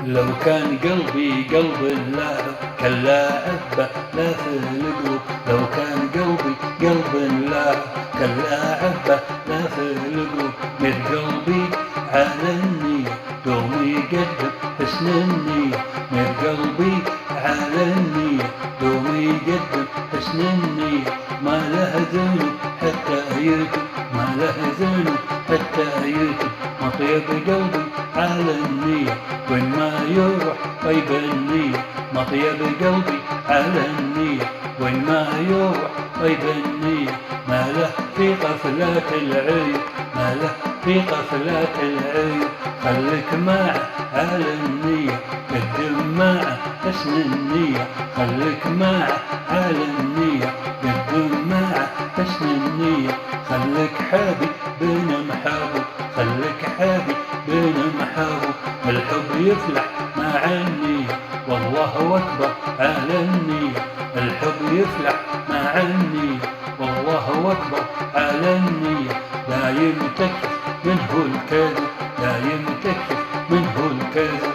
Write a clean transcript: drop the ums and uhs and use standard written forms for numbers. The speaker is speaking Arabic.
لو كان قلبي قلب اللاعب كان لاعب لا في القلوب. لو كان قلبي قلب اللاعب كان لاعب لا في القلوب. من قلبي على النية دوم يقدم حسن النية. من قلبي على النية دوم يقدم حسن النية. ما له ذنوب حتى يتوب، ما له ذنوب حتى يتوب. مطيب قلبي على النية وين ما يروح طيب النية. مطيب قلبي على النية وين ما يروح طيب النية. ما له في غفلات العيون، ما له في غفلات العيون. خليك معه على النية قدم معه حسن النية. خليك معه على النية قدم معه حسن النية. خليك حابي بين محابوب، خليك حابي بين محابوب. الحب يفلح مع النية والله أكبر على النية. الحب يفلح مع النية والله أكبر على النية. لا يمتكس منه الكذب، لا يمتكس منه الكذب.